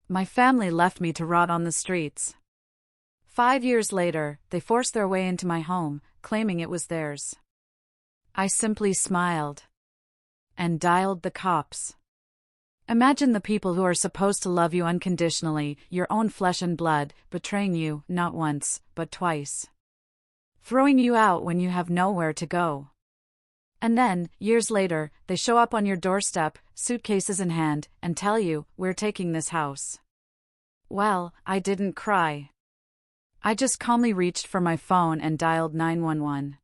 My family left me to rot on the streets. 5 years later, they forced their way into my home, claiming it was theirs. I simply smiled and dialed the cops. Imagine the people who are supposed to love you unconditionally, your own flesh and blood, betraying you, not once, but twice. Throwing you out when you have nowhere to go. And then, years later, they show up on your doorstep, suitcases in hand, and tell you, "We're taking this house." Well, I didn't cry. I just calmly reached for my phone and dialed 911.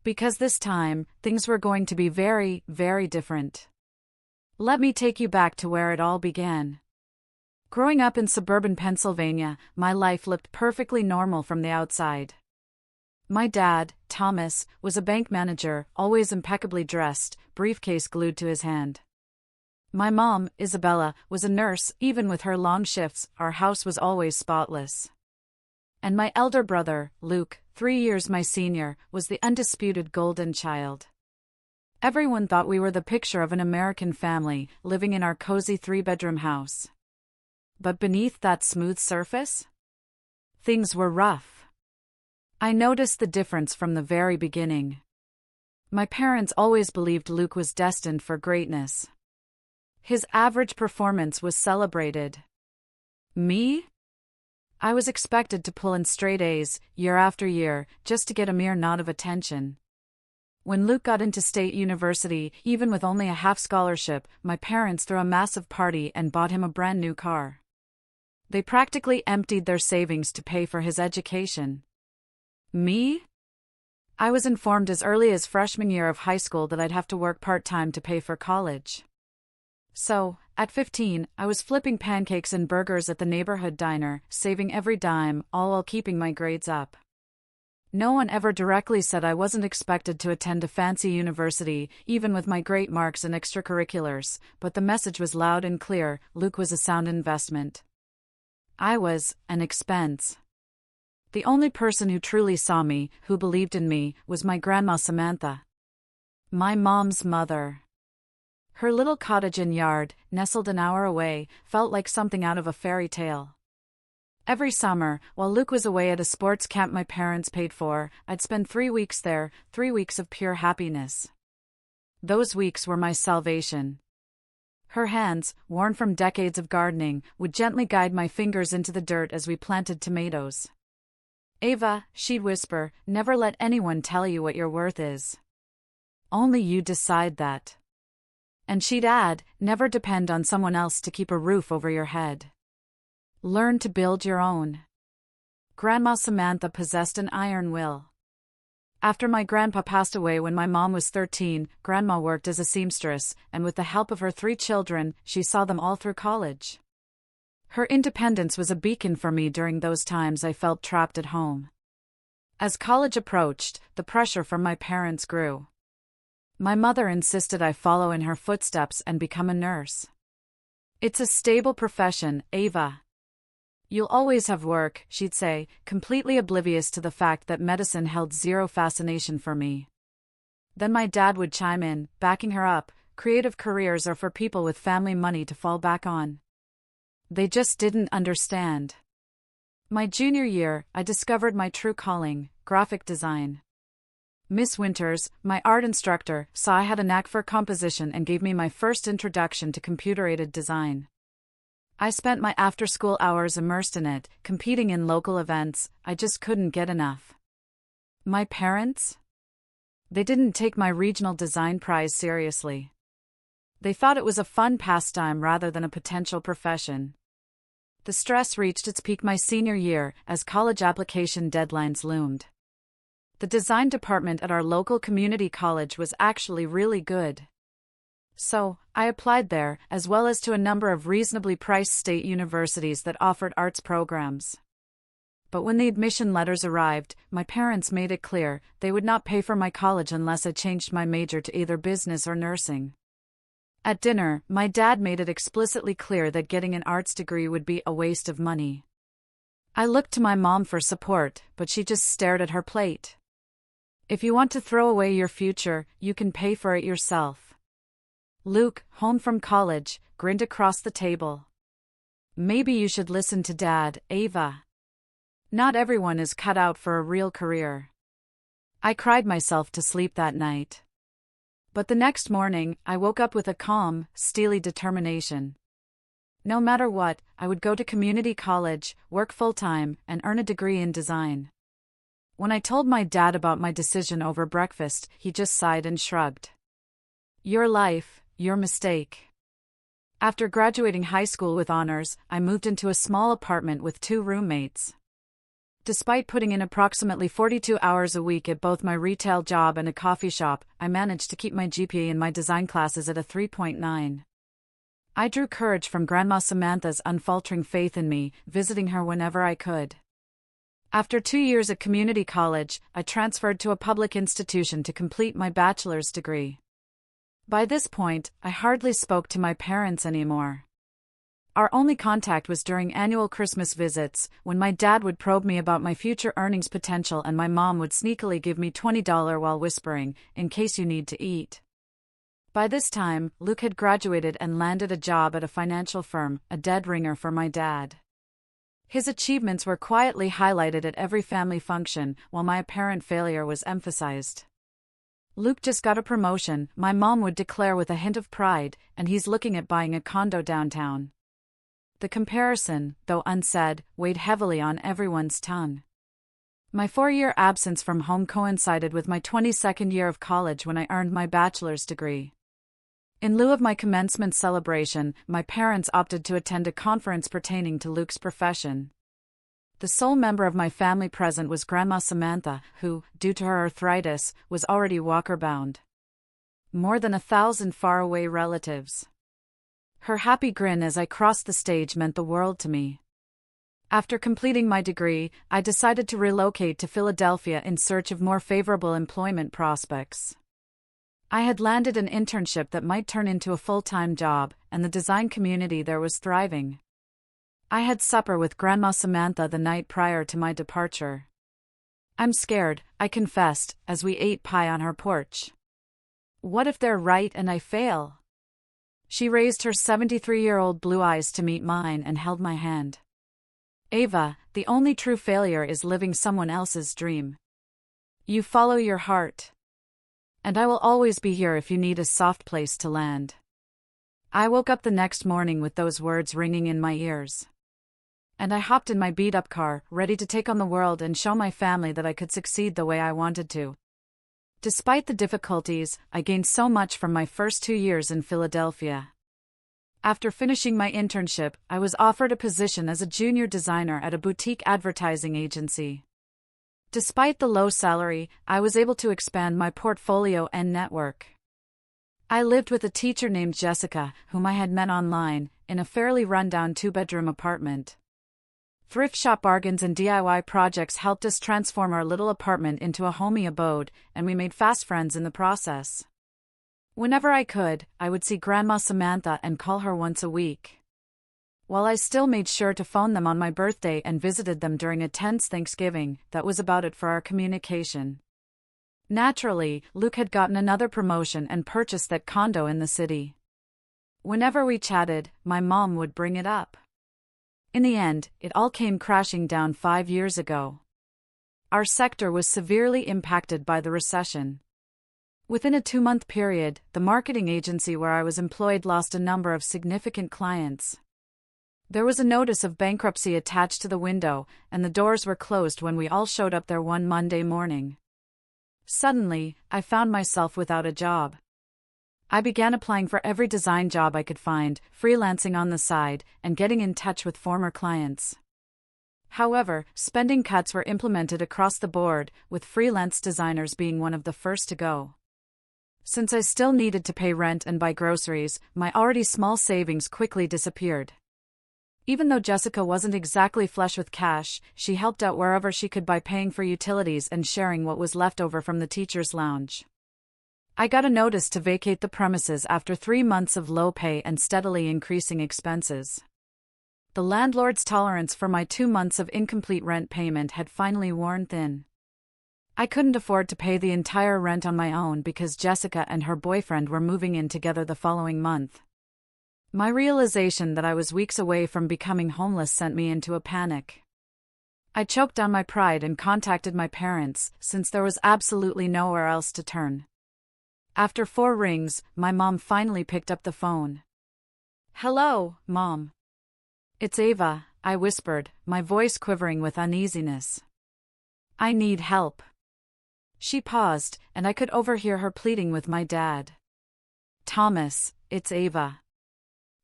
Because this time, things were going to be very, very different. Let me take you back to where it all began. Growing up in suburban Pennsylvania, my life looked perfectly normal from the outside. My dad, Thomas, was a bank manager, always impeccably dressed, briefcase glued to his hand. My mom, Isabella, was a nurse. Even with her long shifts, our house was always spotless. And my elder brother, Luke, 3 years my senior, was the undisputed golden child. Everyone thought we were the picture of an American family, living in our cozy 3-bedroom house. But beneath that smooth surface, things were rough. I noticed the difference from the very beginning. My parents always believed Luke was destined for greatness. His average performance was celebrated. Me? I was expected to pull in straight A's, year after year, just to get a mere nod of attention. When Luke got into state university, even with only a half scholarship, my parents threw a massive party and bought him a brand new car. They practically emptied their savings to pay for his education. Me? I was informed as early as freshman year of high school that I'd have to work part-time to pay for college. So, at 15, I was flipping pancakes and burgers at the neighborhood diner, saving every dime, all while keeping my grades up. No one ever directly said I wasn't expected to attend a fancy university, even with my great marks and extracurriculars, but the message was loud and clear: Luke was a sound investment. I was an expense. The only person who truly saw me, who believed in me, was my grandma Samantha. My mom's mother. Her little cottage and yard, nestled an hour away, felt like something out of a fairy tale. Every summer, while Luke was away at a sports camp my parents paid for, I'd spend 3 weeks there, 3 weeks of pure happiness. Those weeks were my salvation. Her hands, worn from decades of gardening, would gently guide my fingers into the dirt as we planted tomatoes. "Ava," she'd whisper, "never let anyone tell you what your worth is. Only you decide that." And she'd add, "Never depend on someone else to keep a roof over your head. Learn to build your own." Grandma Samantha possessed an iron will. After my grandpa passed away when my mom was 13, Grandma worked as a seamstress, and with the help of her 3 children, she saw them all through college. Her independence was a beacon for me during those times I felt trapped at home. As college approached, the pressure from my parents grew. My mother insisted I follow in her footsteps and become a nurse. "It's a stable profession, Ava. You'll always have work," she'd say, completely oblivious to the fact that medicine held zero fascination for me. Then my dad would chime in, backing her up: "Creative careers are for people with family money to fall back on." They just didn't understand. My junior year, I discovered my true calling: graphic design. Miss Winters, my art instructor, saw I had a knack for composition and gave me my first introduction to computer-aided design. I spent my after-school hours immersed in it, competing in local events. I just couldn't get enough. My parents? They didn't take my regional design prize seriously. They thought it was a fun pastime rather than a potential profession. The stress reached its peak my senior year, as college application deadlines loomed. The design department at our local community college was actually really good. So, I applied there, as well as to a number of reasonably priced state universities that offered arts programs. But when the admission letters arrived, my parents made it clear they would not pay for my college unless I changed my major to either business or nursing. At dinner, my dad made it explicitly clear that getting an arts degree would be a waste of money. I looked to my mom for support, but she just stared at her plate. "If you want to throw away your future, you can pay for it yourself." Luke, home from college, grinned across the table. Maybe you should listen to Dad, Ava. Not everyone is cut out for a real career. I cried myself to sleep that night. But the next morning, I woke up with a calm, steely determination. No matter what, I would go to community college, work full-time, and earn a degree in design. When I told my dad about my decision over breakfast, he just sighed and shrugged. Your life, your mistake. After graduating high school with honors, I moved into a small apartment with 2 roommates. Despite putting in approximately 42 hours a week at both my retail job and a coffee shop, I managed to keep my GPA in my design classes at a 3.9. I drew courage from Grandma Samantha's unfaltering faith in me, visiting her whenever I could. After 2 years at community college, I transferred to a public institution to complete my bachelor's degree. By this point, I hardly spoke to my parents anymore. Our only contact was during annual Christmas visits, when my dad would probe me about my future earnings potential and my mom would sneakily give me $20 while whispering, "In case you need to eat." By this time, Luke had graduated and landed a job at a financial firm, a dead ringer for my dad. His achievements were quietly highlighted at every family function, while my apparent failure was emphasized. "Luke just got a promotion," my mom would declare with a hint of pride, "and he's looking at buying a condo downtown." The comparison, though unsaid, weighed heavily on everyone's tongue. My 4-year absence from home coincided with my 22nd year of college when I earned my bachelor's degree. In lieu of my commencement celebration, my parents opted to attend a conference pertaining to Luke's profession. The sole member of my family present was Grandma Samantha, who, due to her arthritis, was already walker-bound. More than 1,000 faraway relatives. Her happy grin as I crossed the stage meant the world to me. After completing my degree, I decided to relocate to Philadelphia in search of more favorable employment prospects. I had landed an internship that might turn into a full-time job, and the design community there was thriving. I had supper with Grandma Samantha the night prior to my departure. "I'm scared," I confessed, as we ate pie on her porch. "What if they're right and I fail?" She raised her 73-year-old blue eyes to meet mine and held my hand. "Ava, the only true failure is living someone else's dream. You follow your heart. And I will always be here if you need a soft place to land." I woke up the next morning with those words ringing in my ears. And I hopped in my beat-up car, ready to take on the world and show my family that I could succeed the way I wanted to. Despite the difficulties, I gained so much from my first 2 years in Philadelphia. After finishing my internship, I was offered a position as a junior designer at a boutique advertising agency. Despite the low salary, I was able to expand my portfolio and network. I lived with a teacher named Jessica, whom I had met online, in a fairly run-down 2-bedroom apartment. Thrift shop bargains and DIY projects helped us transform our little apartment into a homey abode, and we made fast friends in the process. Whenever I could, I would see Grandma Samantha and call her once a week. While I still made sure to phone them on my birthday and visited them during a tense Thanksgiving, that was about it for our communication. Naturally, Luke had gotten another promotion and purchased that condo in the city. Whenever we chatted, my mom would bring it up. In the end, it all came crashing down 5 years ago. Our sector was severely impacted by the recession. Within a 2-month period, the marketing agency where I was employed lost a number of significant clients. There was a notice of bankruptcy attached to the window, and the doors were closed when we all showed up there one Monday morning. Suddenly, I found myself without a job. I began applying for every design job I could find, freelancing on the side, and getting in touch with former clients. However, spending cuts were implemented across the board, with freelance designers being one of the first to go. Since I still needed to pay rent and buy groceries, my already small savings quickly disappeared. Even though Jessica wasn't exactly flush with cash, she helped out wherever she could by paying for utilities and sharing what was left over from the teacher's lounge. I got a notice to vacate the premises after 3 months of low pay and steadily increasing expenses. The landlord's tolerance for my 2 months of incomplete rent payment had finally worn thin. I couldn't afford to pay the entire rent on my own because Jessica and her boyfriend were moving in together the following month. My realization that I was weeks away from becoming homeless sent me into a panic. I choked down my pride and contacted my parents, since there was absolutely nowhere else to turn. After 4 rings, my mom finally picked up the phone. "Hello, Mom. It's Ava," I whispered, my voice quivering with uneasiness. "I need help." She paused, and I could overhear her pleading with my dad. "Thomas, it's Ava.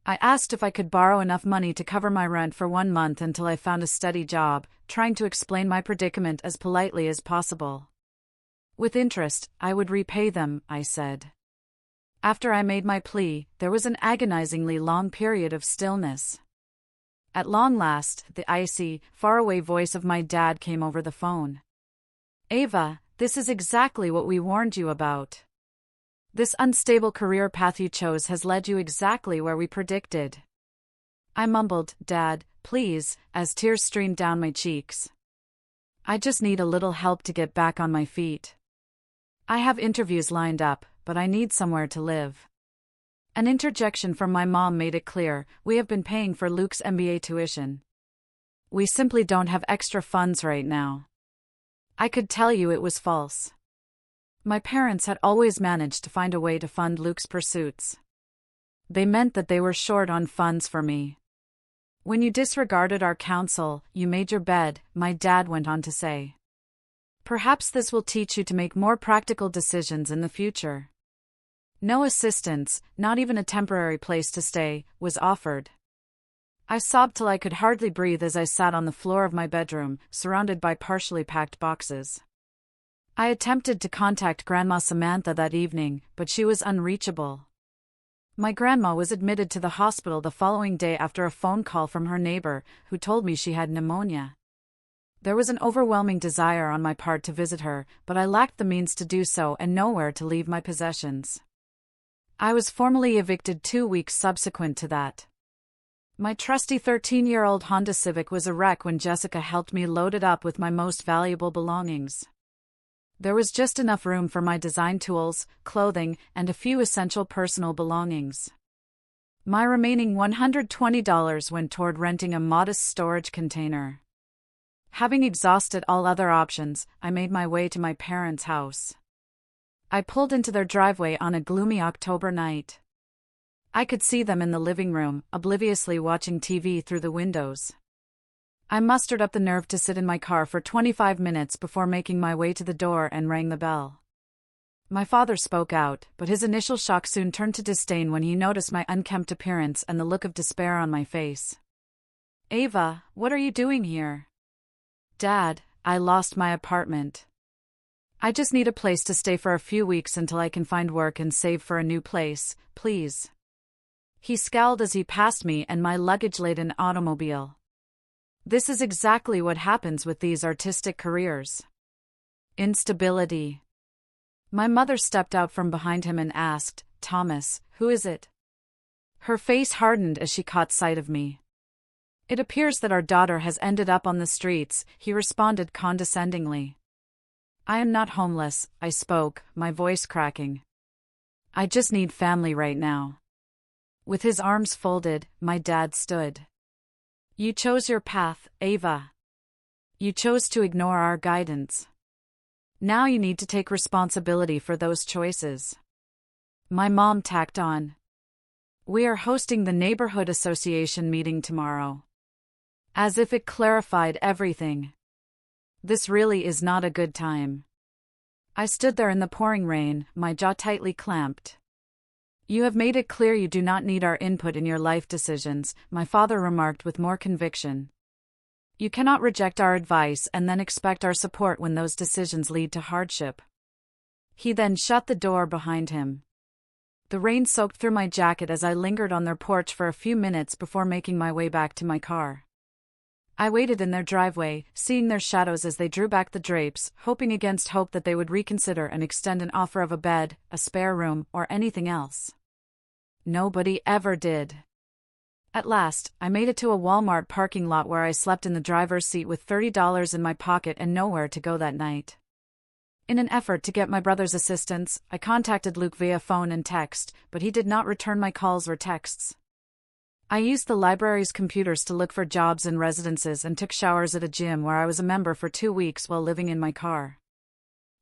I asked if I could borrow enough money to cover my rent for 1 month until I found a steady job," trying to explain my predicament as politely as possible. "With interest, I would repay them," I said. After I made my plea, there was an agonizingly long period of stillness. At long last, the icy, faraway voice of my dad came over the phone. "Ava, this is exactly what we warned you about. This unstable career path you chose has led you exactly where we predicted." I mumbled, "Dad, please," as tears streamed down my cheeks. "I just need a little help to get back on my feet. I have interviews lined up, but I need somewhere to live." An interjection from my mom made it clear, "We have been paying for Luke's MBA tuition. We simply don't have extra funds right now." I could tell you it was false. My parents had always managed to find a way to fund Luke's pursuits. They meant that they were short on funds for me. "When you disregarded our counsel, you made your bed," my dad went on to say. "Perhaps this will teach you to make more practical decisions in the future." No assistance, not even a temporary place to stay, was offered. I sobbed till I could hardly breathe as I sat on the floor of my bedroom, surrounded by partially packed boxes. I attempted to contact Grandma Samantha that evening, but she was unreachable. My grandma was admitted to the hospital the following day after a phone call from her neighbor, who told me she had pneumonia. There was an overwhelming desire on my part to visit her, but I lacked the means to do so and nowhere to leave my possessions. I was formally evicted 2 weeks subsequent to that. My trusty 13-year-old Honda Civic was a wreck when Jessica helped me load it up with my most valuable belongings. There was just enough room for my design tools, clothing, and a few essential personal belongings. My remaining $120 went toward renting a modest storage container. Having exhausted all other options, I made my way to my parents' house. I pulled into their driveway on a gloomy October night. I could see them in the living room, obliviously watching TV through the windows. I mustered up the nerve to sit in my car for 25 minutes before making my way to the door and rang the bell. My father spoke out, but his initial shock soon turned to disdain when he noticed my unkempt appearance and the look of despair on my face. "Ava, what are you doing here?" "Dad, I lost my apartment. I just need a place to stay for a few weeks until I can find work and save for a new place, please." He scowled as he passed me and my luggage-laden automobile. This is exactly what happens with these artistic careers. Instability. My mother stepped out from behind him and asked, "Thomas, who is it?" Her face hardened as she caught sight of me. "It appears that our daughter has ended up on the streets," he responded condescendingly. "I am not homeless," I spoke, my voice cracking. "I just need family right now." With his arms folded, my dad stood. "You chose your path, Ava. You chose to ignore our guidance. Now you need to take responsibility for those choices." My mom tacked on, "We are hosting the neighborhood association meeting tomorrow." As if it clarified everything. This really is not a good time. I stood there in the pouring rain, my jaw tightly clamped. "You have made it clear you do not need our input in your life decisions," my father remarked with more conviction. "You cannot reject our advice and then expect our support when those decisions lead to hardship." He then shut the door behind him. The rain soaked through my jacket as I lingered on their porch for a few minutes before making my way back to my car. I waited in their driveway, seeing their shadows as they drew back the drapes, hoping against hope that they would reconsider and extend an offer of a bed, a spare room, or anything else. Nobody ever did. At last, I made it to a Walmart parking lot where I slept in the driver's seat with $30 in my pocket and nowhere to go that night. In an effort to get my brother's assistance, I contacted Luke via phone and text, but he did not return my calls or texts. I used the library's computers to look for jobs and residences and took showers at a gym where I was a member for 2 weeks while living in my car.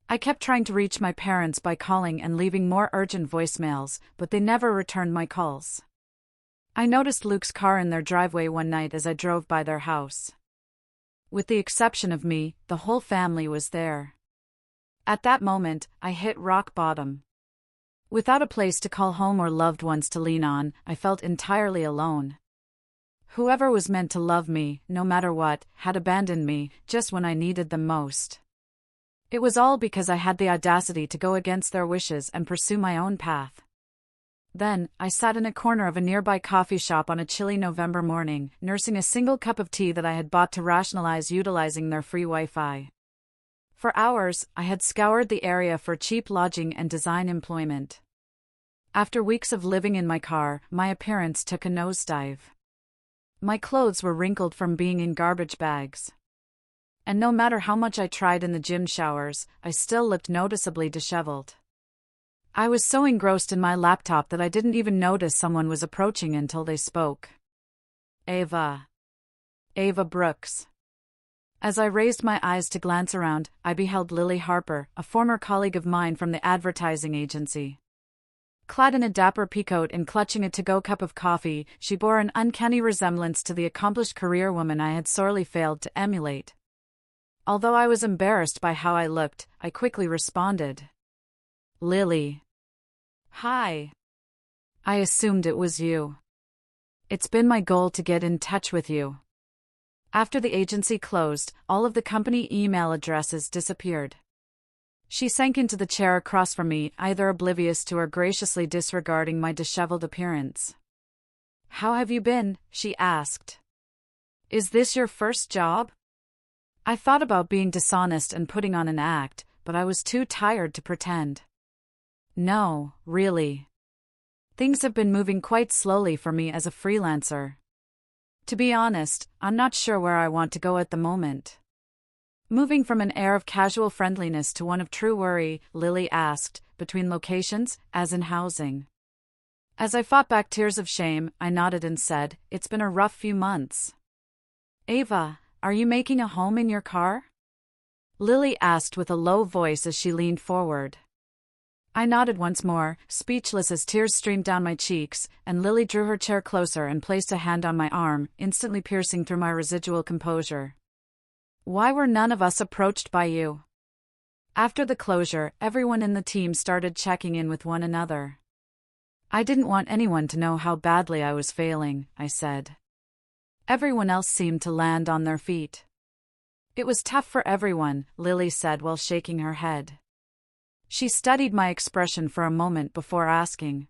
I kept trying to reach my parents by calling and leaving more urgent voicemails, but they never returned my calls. I noticed Luke's car in their driveway one night as I drove by their house. With the exception of me, the whole family was there. At that moment, I hit rock bottom. Without a place to call home or loved ones to lean on, I felt entirely alone. Whoever was meant to love me, no matter what, had abandoned me, just when I needed them most. It was all because I had the audacity to go against their wishes and pursue my own path. Then, I sat in a corner of a nearby coffee shop on a chilly November morning, nursing a single cup of tea that I had bought to rationalize utilizing their free Wi-Fi. For hours, I had scoured the area for cheap lodging and design employment. After weeks of living in my car, my appearance took a nosedive. My clothes were wrinkled from being in garbage bags. And no matter how much I tried in the gym showers, I still looked noticeably disheveled. I was so engrossed in my laptop that I didn't even notice someone was approaching until they spoke. Ava. Ava Brooks. As I raised my eyes to glance around, I beheld Lily Harper, a former colleague of mine from the advertising agency. Clad in a dapper peacoat and clutching a to-go cup of coffee, she bore an uncanny resemblance to the accomplished career woman I had sorely failed to emulate. Although I was embarrassed by how I looked, I quickly responded. Lily. Hi. I assumed it was you. It's been my goal to get in touch with you. After the agency closed, all of the company email addresses disappeared. She sank into the chair across from me, either oblivious to or graciously disregarding my disheveled appearance. How have you been? She asked. Is this your first job? I thought about being dishonest and putting on an act, but I was too tired to pretend. No, really. Things have been moving quite slowly for me as a freelancer. To be honest, I'm not sure where I want to go at the moment. Moving from an air of casual friendliness to one of true worry, Lily asked, between locations, as in housing. As I fought back tears of shame, I nodded and said, it's been a rough few months. Ava, are you making a home in your car? Lily asked with a low voice as she leaned forward. I nodded once more, speechless as tears streamed down my cheeks, and Lily drew her chair closer and placed a hand on my arm, instantly piercing through my residual composure. Why were none of us approached by you? After the closure, everyone in the team started checking in with one another. I didn't want anyone to know how badly I was failing, I said. Everyone else seemed to land on their feet. It was tough for everyone, Lily said while shaking her head. She studied my expression for a moment before asking,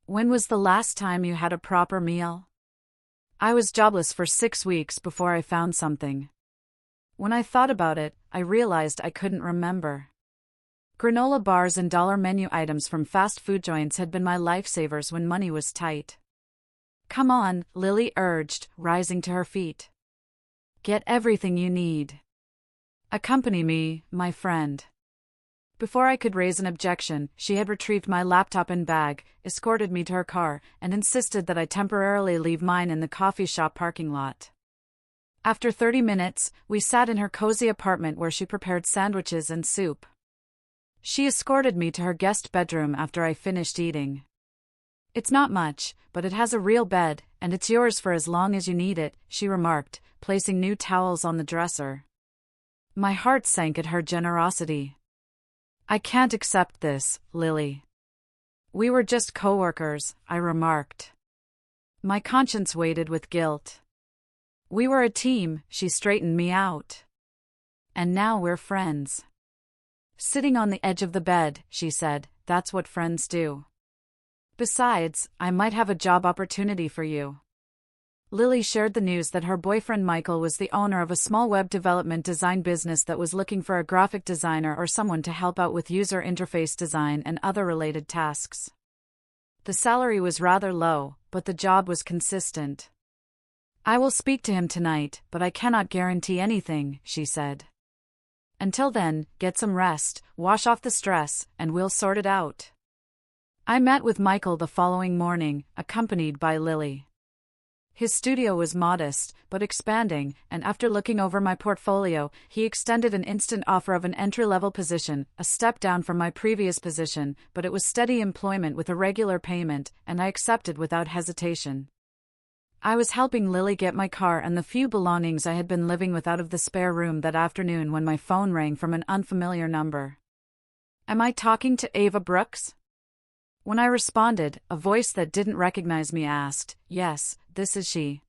when was the last time you had a proper meal? I was jobless for 6 weeks before I found something. When I thought about it, I realized I couldn't remember. Granola bars and dollar menu items from fast food joints had been my lifesavers when money was tight. Come on, Lily urged, rising to her feet. Get everything you need. Accompany me, my friend. Before I could raise an objection, she had retrieved my laptop and bag, escorted me to her car, and insisted that I temporarily leave mine in the coffee shop parking lot. After 30 minutes, we sat in her cozy apartment where she prepared sandwiches and soup. She escorted me to her guest bedroom after I finished eating. It's not much, but it has a real bed, and it's yours for as long as you need it, she remarked, placing new towels on the dresser. My heart sank at her generosity. I can't accept this, Lily. We were just co-workers, I remarked. My conscience weighted with guilt. We were a team, she straightened me out. And now we're friends. Sitting on the edge of the bed, she said, that's what friends do. Besides, I might have a job opportunity for you. Lily shared the news that her boyfriend Michael was the owner of a small web development design business that was looking for a graphic designer or someone to help out with user interface design and other related tasks. The salary was rather low, but the job was consistent. I will speak to him tonight, but I cannot guarantee anything, she said. Until then, get some rest, wash off the stress, and we'll sort it out. I met with Michael the following morning, accompanied by Lily. His studio was modest, but expanding, and after looking over my portfolio, he extended an instant offer of an entry-level position, a step down from my previous position, but it was steady employment with a regular payment, and I accepted without hesitation. I was helping Lily get my car and the few belongings I had been living with out of the spare room that afternoon when my phone rang from an unfamiliar number. "Am I talking to Ava Brooks?" When I responded, a voice that didn't recognize me asked, "Yes, this is she.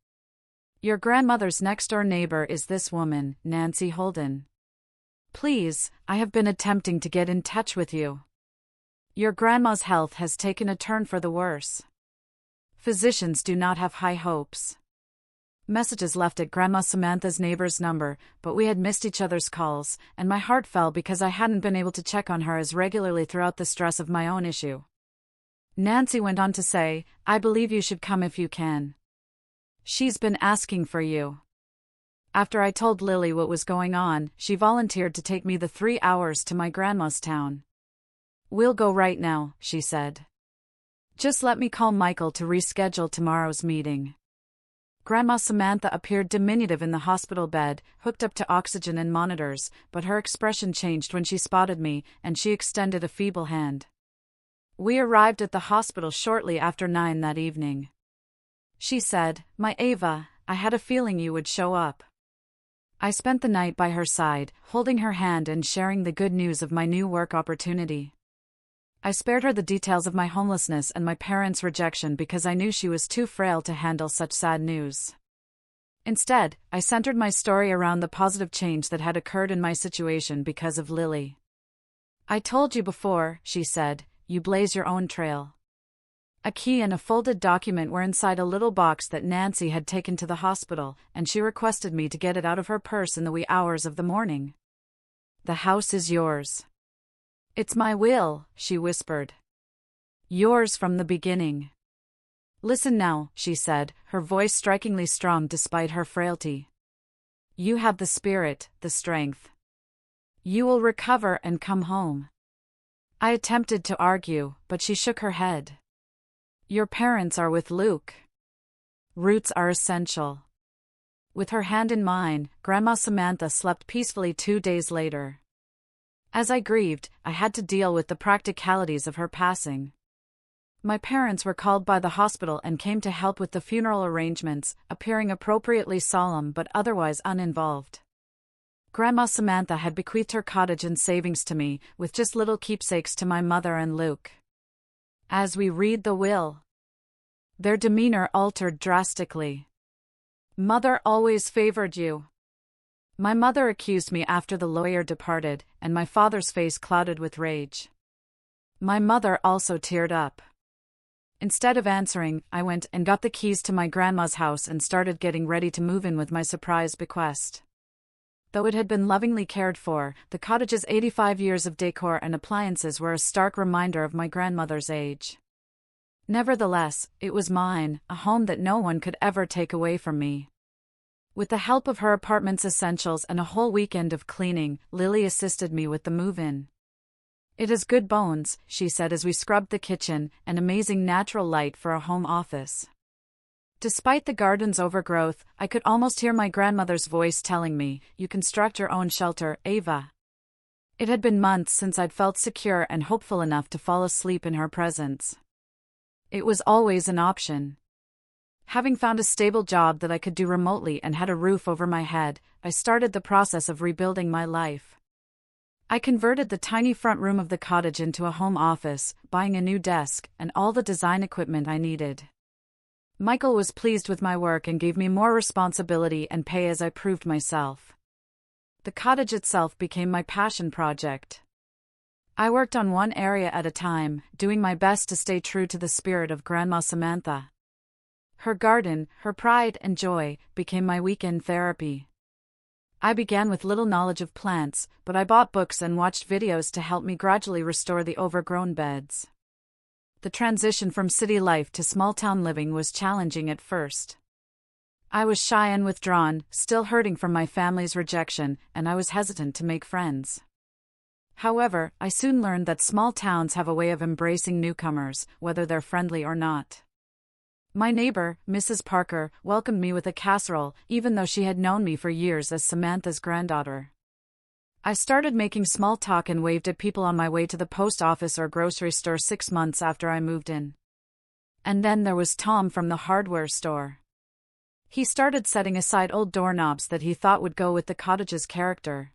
Your grandmother's next-door neighbor is this woman, Nancy Holden. Please, I have been attempting to get in touch with you. Your grandma's health has taken a turn for the worse. Physicians do not have high hopes." Messages left at Grandma Samantha's neighbor's number, but we had missed each other's calls, and my heart fell because I hadn't been able to check on her as regularly throughout the stress of my own issue. Nancy went on to say, "I believe you should come if you can. She's been asking for you." After I told Lily what was going on, she volunteered to take me the 3 hours to my grandma's town. "We'll go right now," she said. "Just let me call Michael to reschedule tomorrow's meeting." Grandma Samantha appeared diminutive in the hospital bed, hooked up to oxygen and monitors, but her expression changed when she spotted me, and she extended a feeble hand. We arrived at the hospital shortly after 9 that evening. She said, "My Ava, I had a feeling you would show up." I spent the night by her side, holding her hand and sharing the good news of my new work opportunity. I spared her the details of my homelessness and my parents' rejection because I knew she was too frail to handle such sad news. Instead, I centered my story around the positive change that had occurred in my situation because of Lily. "I told you before," she said, "you blaze your own trail." A key and a folded document were inside a little box that Nancy had taken to the hospital, and she requested me to get it out of her purse in the wee hours of the morning. "The house is yours." "It's my will," she whispered. "Yours from the beginning." "Listen now," she said, her voice strikingly strong despite her frailty. "You have the spirit, the strength. You will recover and come home." I attempted to argue, but she shook her head. "Your parents are with Luke. Roots are essential." With her hand in mine, Grandma Samantha slept peacefully 2 days later. As I grieved, I had to deal with the practicalities of her passing. My parents were called by the hospital and came to help with the funeral arrangements, appearing appropriately solemn but otherwise uninvolved. Grandma Samantha had bequeathed her cottage and savings to me, with just little keepsakes to my mother and Luke. As we read the will, their demeanor altered drastically. "Mother always favored you." My mother accused me after the lawyer departed, and my father's face clouded with rage. My mother also teared up. Instead of answering, I went and got the keys to my grandma's house and started getting ready to move in with my surprise bequest. Though it had been lovingly cared for, the cottage's 85 years of decor and appliances were a stark reminder of my grandmother's age. Nevertheless, it was mine, a home that no one could ever take away from me. With the help of her apartment's essentials and a whole weekend of cleaning, Lily assisted me with the move-in. "It has good bones," she said as we scrubbed the kitchen, an amazing natural light for a home office. Despite the garden's overgrowth, I could almost hear my grandmother's voice telling me, "You construct your own shelter, Ava." It had been months since I'd felt secure and hopeful enough to fall asleep in her presence. It was always an option. Having found a stable job that I could do remotely and had a roof over my head, I started the process of rebuilding my life. I converted the tiny front room of the cottage into a home office, buying a new desk and all the design equipment I needed. Michael was pleased with my work and gave me more responsibility and pay as I proved myself. The cottage itself became my passion project. I worked on one area at a time, doing my best to stay true to the spirit of Grandma Samantha. Her garden, her pride and joy, became my weekend therapy. I began with little knowledge of plants, but I bought books and watched videos to help me gradually restore the overgrown beds. The transition from city life to small-town living was challenging at first. I was shy and withdrawn, still hurting from my family's rejection, and I was hesitant to make friends. However, I soon learned that small towns have a way of embracing newcomers, whether they're friendly or not. My neighbor, Mrs. Parker, welcomed me with a casserole, even though she had known me for years as Samantha's granddaughter. I started making small talk and waved at people on my way to the post office or grocery store 6 months after I moved in. And then there was Tom from the hardware store. He started setting aside old doorknobs that he thought would go with the cottage's character.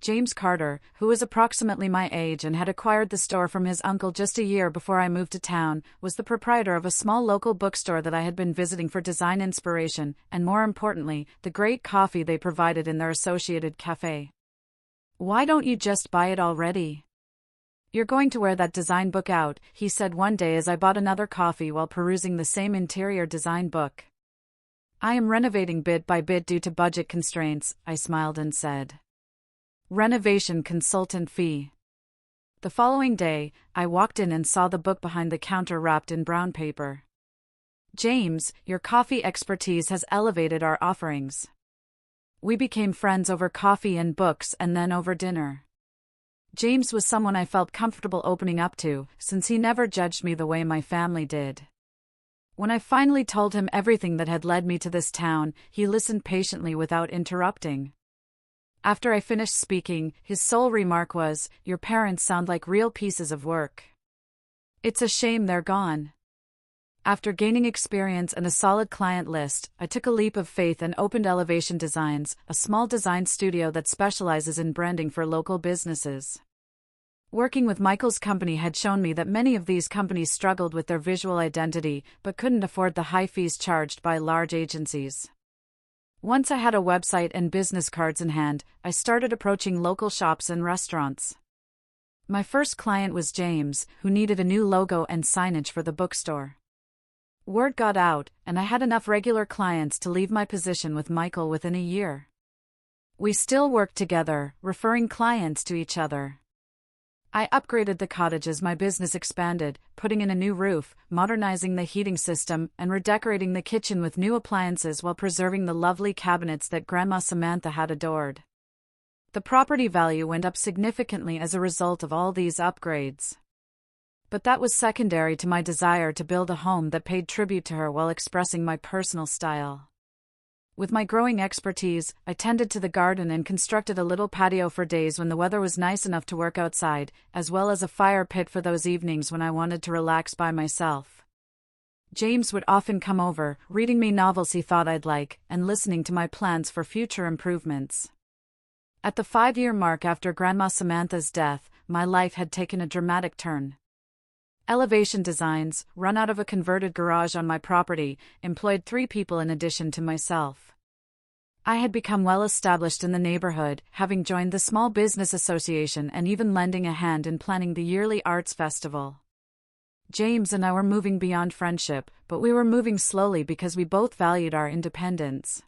James Carter, who was approximately my age and had acquired the store from his uncle just a year before I moved to town, was the proprietor of a small local bookstore that I had been visiting for design inspiration, and more importantly, the great coffee they provided in their associated cafe. "Why don't you just buy it already? You're going to wear that design book out," he said one day as I bought another coffee while perusing the same interior design book. "I am renovating bit by bit due to budget constraints," I smiled and said. "Renovation consultant fee." The following day, I walked in and saw the book behind the counter wrapped in brown paper. "James, your coffee expertise has elevated our offerings." We became friends over coffee and books and then over dinner. James was someone I felt comfortable opening up to, since he never judged me the way my family did. When I finally told him everything that had led me to this town, he listened patiently without interrupting. After I finished speaking, his sole remark was, "Your parents sound like real pieces of work. It's a shame they're gone." After gaining experience and a solid client list, I took a leap of faith and opened Elevation Designs, a small design studio that specializes in branding for local businesses. Working with Michael's company had shown me that many of these companies struggled with their visual identity, but couldn't afford the high fees charged by large agencies. Once I had a website and business cards in hand, I started approaching local shops and restaurants. My first client was James, who needed a new logo and signage for the bookstore. Word got out, and I had enough regular clients to leave my position with Michael within a year. We still worked together, referring clients to each other. I upgraded the cottage as my business expanded, putting in a new roof, modernizing the heating system, and redecorating the kitchen with new appliances while preserving the lovely cabinets that Grandma Samantha had adored. The property value went up significantly as a result of all these upgrades. But that was secondary to my desire to build a home that paid tribute to her while expressing my personal style. With my growing expertise, I tended to the garden and constructed a little patio for days when the weather was nice enough to work outside, as well as a fire pit for those evenings when I wanted to relax by myself. James would often come over, reading me novels he thought I'd like, and listening to my plans for future improvements. At the 5-year mark after Grandma Samantha's death, my life had taken a dramatic turn. Elevation Designs, run out of a converted garage on my property, employed 3 people in addition to myself. I had become well established in the neighborhood, having joined the Small Business Association and even lending a hand in planning the yearly arts festival. James and I were moving beyond friendship, but we were moving slowly because we both valued our independence.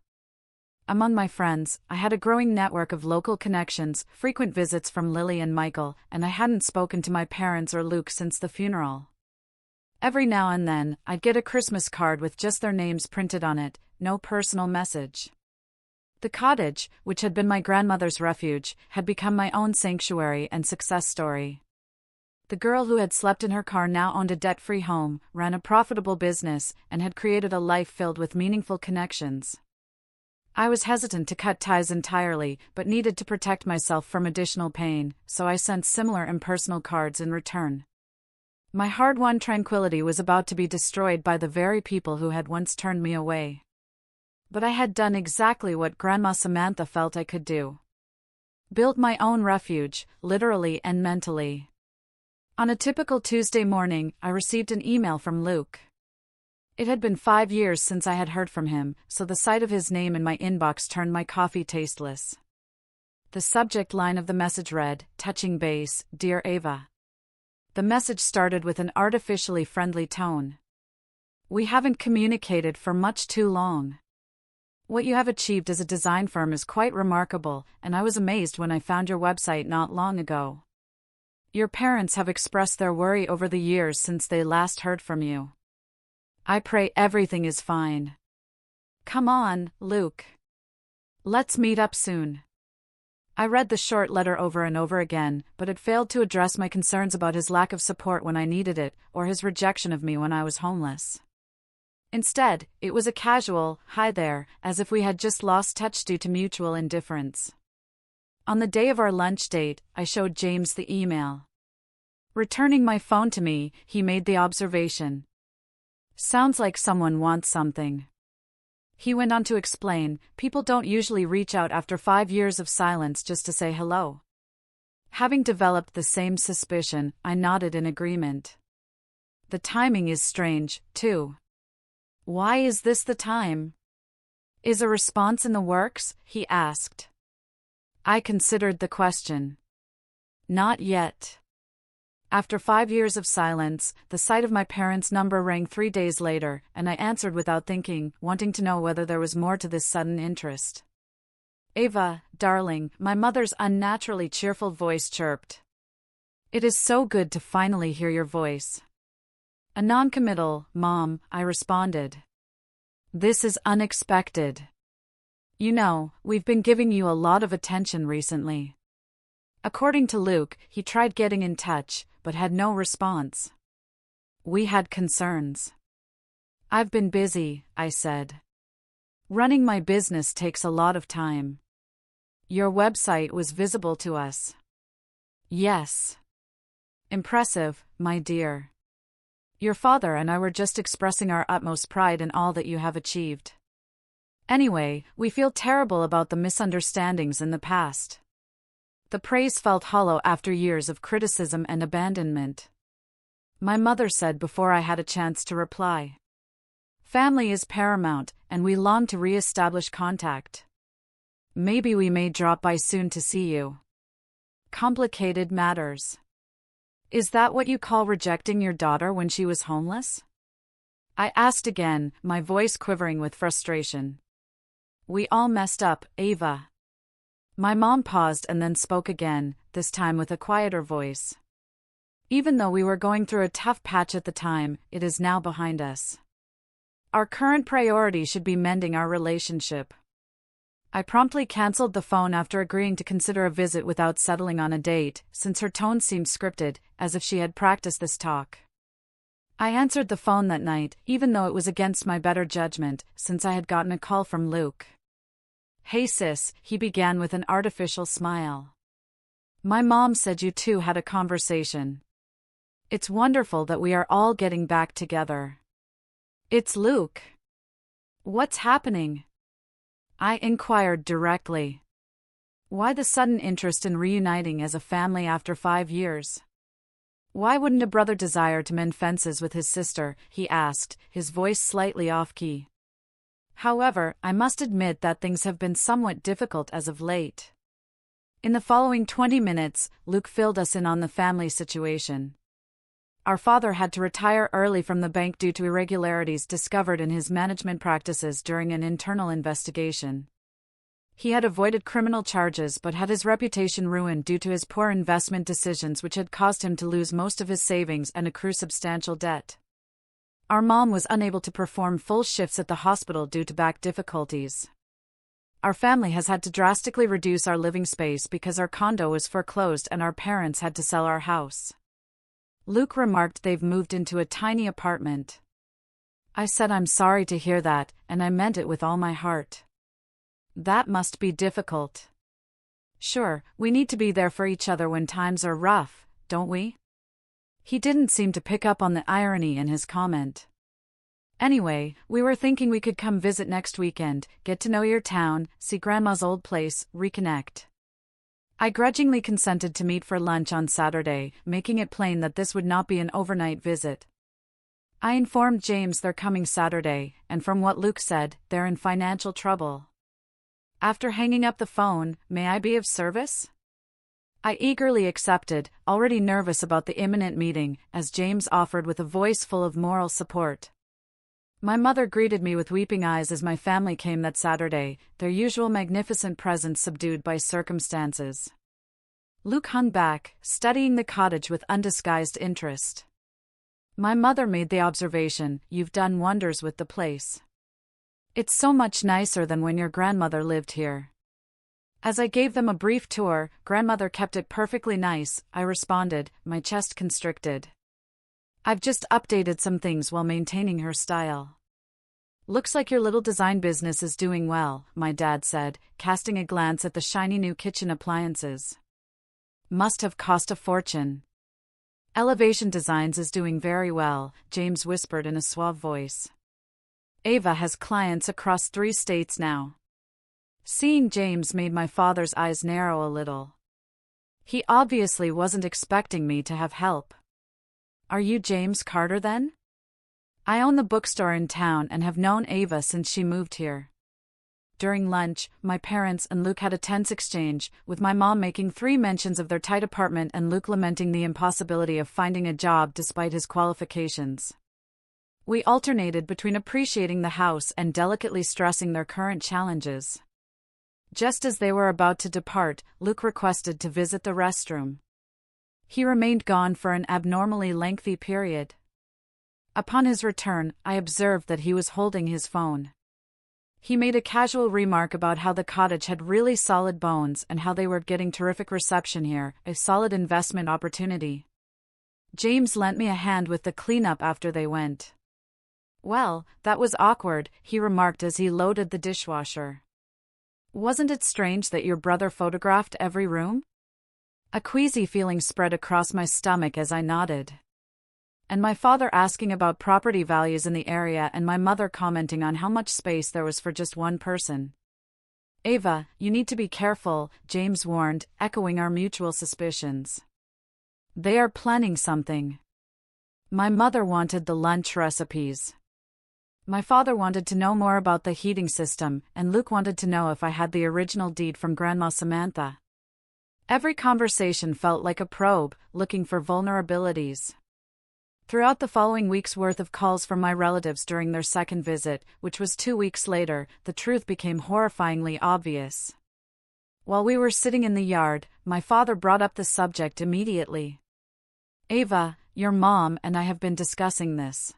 Among my friends, I had a growing network of local connections, frequent visits from Lily and Michael, and I hadn't spoken to my parents or Luke since the funeral. Every now and then, I'd get a Christmas card with just their names printed on it, no personal message. The cottage, which had been my grandmother's refuge, had become my own sanctuary and success story. The girl who had slept in her car now owned a debt-free home, ran a profitable business, and had created a life filled with meaningful connections. I was hesitant to cut ties entirely, but needed to protect myself from additional pain, so I sent similar impersonal cards in return. My hard-won tranquility was about to be destroyed by the very people who had once turned me away. But I had done exactly what Grandma Samantha felt I could do. Built my own refuge, literally and mentally. On a typical Tuesday morning, I received an email from Luke. It had been 5 years since I had heard from him, so the sight of his name in my inbox turned my coffee tasteless. The subject line of the message read, "Touching base, dear Ava." The message started with an artificially friendly tone. "We haven't communicated for much too long. What you have achieved as a design firm is quite remarkable, and I was amazed when I found your website not long ago. Your parents have expressed their worry over the years since they last heard from you. I pray everything is fine. Come on, Luke. Let's meet up soon." I read the short letter over and over again, but it failed to address my concerns about his lack of support when I needed it, or his rejection of me when I was homeless. Instead, it was a casual, "Hi there," as if we had just lost touch due to mutual indifference. On the day of our lunch date, I showed James the email. Returning my phone to me, he made the observation. "Sounds like someone wants something." He went on to explain, "People don't usually reach out after 5 years of silence just to say hello." Having developed the same suspicion, I nodded in agreement. The timing is strange, too. "Why is this the time? Is a response in the works?" he asked. I considered the question. Not yet. After 5 years of silence, the sight of my parents' number rang 3 days later, and I answered without thinking, wanting to know whether there was more to this sudden interest. "Ava, darling," my mother's unnaturally cheerful voice chirped. "It is so good to finally hear your voice." A non-committal, "Mom," I responded. "This is unexpected. You know, we've been giving you a lot of attention recently." According to Luke, he tried getting in touch, but had no response. We had concerns. "I've been busy," I said. "Running my business takes a lot of time." "Your website was visible to us." "Yes." "Impressive, my dear. Your father and I were just expressing our utmost pride in all that you have achieved. Anyway, we feel terrible about the misunderstandings in the past." The praise felt hollow after years of criticism and abandonment. My mother said before I had a chance to reply. "Family is paramount, and we long to re-establish contact. Maybe we may drop by soon to see you." Complicated matters. "Is that what you call rejecting your daughter when she was homeless?" I asked again, my voice quivering with frustration. "We all messed up, Ava." My mom paused and then spoke again, this time with a quieter voice. "Even though we were going through a tough patch at the time, it is now behind us. Our current priority should be mending our relationship." I promptly canceled the phone after agreeing to consider a visit without settling on a date, since her tone seemed scripted, as if she had practiced this talk. I answered the phone that night, even though it was against my better judgment, since I had gotten a call from Luke. "Hey sis," he began with an artificial smile. "My mom said you two had a conversation. It's wonderful that we are all getting back together." "It's Luke. What's happening?" I inquired directly. Why the sudden interest in reuniting as a family after 5 years? "Why wouldn't a brother desire to mend fences with his sister?" he asked, his voice slightly off-key. However, I must admit that things have been somewhat difficult as of late. In the following 20 minutes, Luke filled us in on the family situation. Our father had to retire early from the bank due to irregularities discovered in his management practices during an internal investigation. He had avoided criminal charges but had his reputation ruined due to his poor investment decisions, which had caused him to lose most of his savings and accrue substantial debt. Our mom was unable to perform full shifts at the hospital due to back difficulties. Our family has had to drastically reduce our living space because our condo was foreclosed and our parents had to sell our house. Luke remarked they've moved into a tiny apartment. I said I'm sorry to hear that, and I meant it with all my heart. That must be difficult. Sure, we need to be there for each other when times are rough, don't we? He didn't seem to pick up on the irony in his comment. Anyway, we were thinking we could come visit next weekend, get to know your town, see Grandma's old place, reconnect. I grudgingly consented to meet for lunch on Saturday, making it plain that this would not be an overnight visit. I informed James they're coming Saturday, and from what Luke said, they're in financial trouble. After hanging up the phone, "May I be of service?" I eagerly accepted, already nervous about the imminent meeting, as James offered with a voice full of moral support. My mother greeted me with weeping eyes as my family came that Saturday, their usual magnificent presence subdued by circumstances. Luke hung back, studying the cottage with undisguised interest. My mother made the observation, "You've done wonders with the place. It's so much nicer than when your grandmother lived here." As I gave them a brief tour, "Grandmother kept it perfectly nice," I responded, my chest constricted. "I've just updated some things while maintaining her style." Looks like your little design business is doing well, my dad said, casting a glance at the shiny new kitchen appliances. Must have cost a fortune. Elevation Designs is doing very well, James whispered in a suave voice. Ava has clients across 3 states now. Seeing James made my father's eyes narrow a little. He obviously wasn't expecting me to have help. Are you James Carter then? I own the bookstore in town and have known Ava since she moved here. During lunch, my parents and Luke had a tense exchange, with my mom making 3 mentions of their tight apartment and Luke lamenting the impossibility of finding a job despite his qualifications. We alternated between appreciating the house and delicately stressing their current challenges. Just as they were about to depart, Luke requested to visit the restroom. He remained gone for an abnormally lengthy period. Upon his return, I observed that he was holding his phone. He made a casual remark about how the cottage had really solid bones and how they were getting terrific reception here, a solid investment opportunity. James lent me a hand with the cleanup after they went. Well, that was awkward, he remarked as he loaded the dishwasher. Wasn't it strange that your brother photographed every room? A queasy feeling spread across my stomach as I nodded. And my father asking about property values in the area and my mother commenting on how much space there was for just one person. Ava, you need to be careful, James warned, echoing our mutual suspicions. They are planning something. My mother wanted the lunch recipes. My father wanted to know more about the heating system, and Luke wanted to know if I had the original deed from Grandma Samantha. Every conversation felt like a probe, looking for vulnerabilities. Throughout the following week's worth of calls from my relatives during their second visit, which was 2 weeks later, the truth became horrifyingly obvious. While we were sitting in the yard, my father brought up the subject immediately. Ava, your mom and I have been discussing this.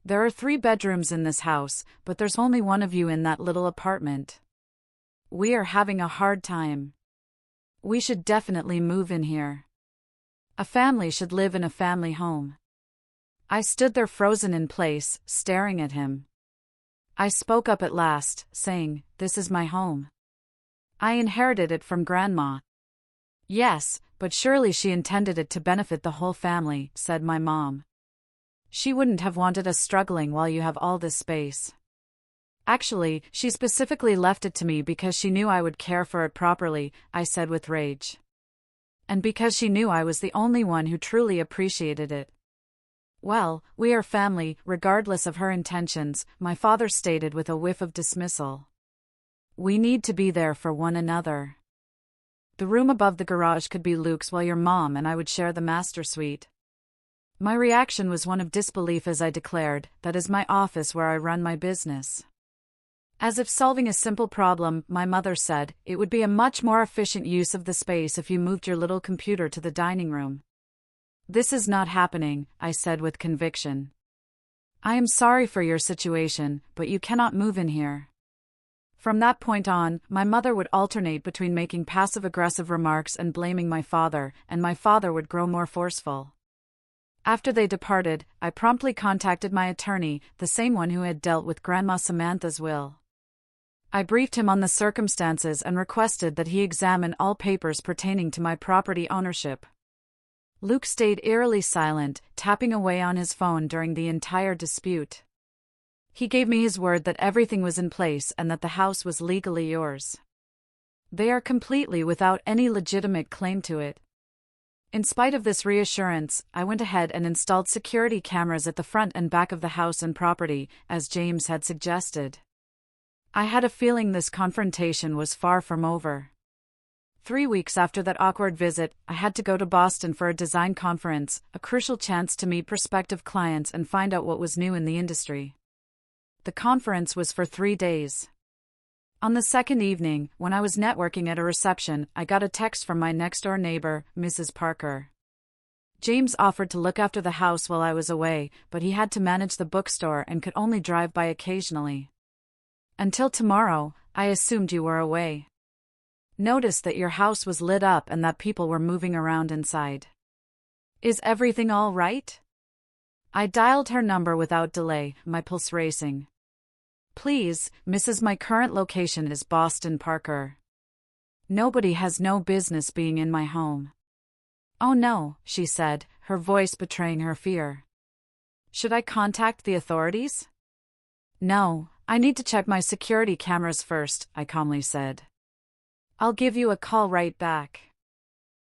There are 3 bedrooms in this house, but there's only one of you in that little apartment. We are having a hard time. We should definitely move in here. A family should live in a family home. I stood there frozen in place, staring at him. I spoke up at last, saying, "This is my home. I inherited it from Grandma." "Yes, but surely she intended it to benefit the whole family," said my mom. "She wouldn't have wanted us struggling while you have all this space." "Actually, she specifically left it to me because she knew I would care for it properly," I said with rage. "And because she knew I was the only one who truly appreciated it." "Well, we are family, regardless of her intentions," my father stated with a whiff of dismissal. "We need to be there for one another. The room above the garage could be Luke's while your mom and I would share the master suite." My reaction was one of disbelief as I declared, "That is my office where I run my business." As if solving a simple problem, my mother said, "It would be a much more efficient use of the space if you moved your little computer to the dining room." "This is not happening," I said with conviction. "I am sorry for your situation, but you cannot move in here." From that point on, my mother would alternate between making passive-aggressive remarks and blaming my father, and my father would grow more forceful. After they departed, I promptly contacted my attorney, the same one who had dealt with Grandma Samantha's will. I briefed him on the circumstances and requested that he examine all papers pertaining to my property ownership. Luke stayed eerily silent, tapping away on his phone during the entire dispute. He gave me his word that everything was in place and that the house was legally yours. They are completely without any legitimate claim to it. In spite of this reassurance, I went ahead and installed security cameras at the front and back of the house and property, as James had suggested. I had a feeling this confrontation was far from over. 3 weeks after that awkward visit, I had to go to Boston for a design conference, a crucial chance to meet prospective clients and find out what was new in the industry. The conference was for 3 days. On the second evening, when I was networking at a reception, I got a text from my next-door neighbor, Mrs. Parker. James offered to look after the house while I was away, but he had to manage the bookstore and could only drive by occasionally. "Until tomorrow, I assumed you were away. Noticed that your house was lit up and that people were moving around inside. Is everything all right?" I dialed her number without delay, my pulse racing. Please, Mrs. My current location is Boston Parker. Nobody has no business being in my home. Oh no, she said, her voice betraying her fear. Should I contact the authorities? No, I need to check my security cameras first, I calmly said. I'll give you a call right back.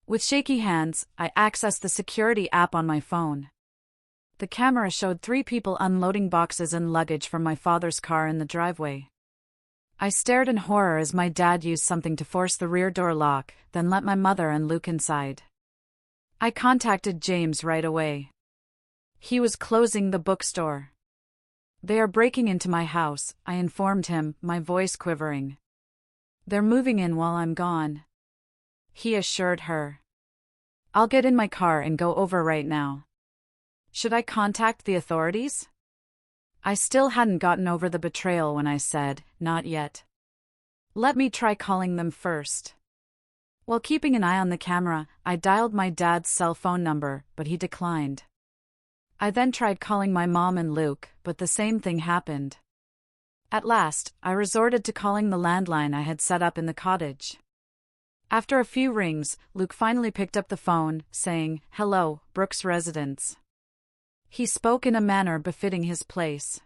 With shaky hands, I accessed the security app on my phone. The camera showed 3 people unloading boxes and luggage from my father's car in the driveway. I stared in horror as my dad used something to force the rear door lock, then let my mother and Luke inside. I contacted James right away. He was closing the bookstore. They are breaking into my house, I informed him, my voice quivering. They're moving in while I'm gone. He assured her. I'll get in my car and go over right now. Should I contact the authorities? I still hadn't gotten over the betrayal when I said, not yet. Let me try calling them first. While keeping an eye on the camera, I dialed my dad's cell phone number, but he declined. I then tried calling my mom and Luke, but the same thing happened. At last, I resorted to calling the landline I had set up in the cottage. After a few rings, Luke finally picked up the phone, saying, "Hello, Brooks Residence." He spoke in a manner befitting his place.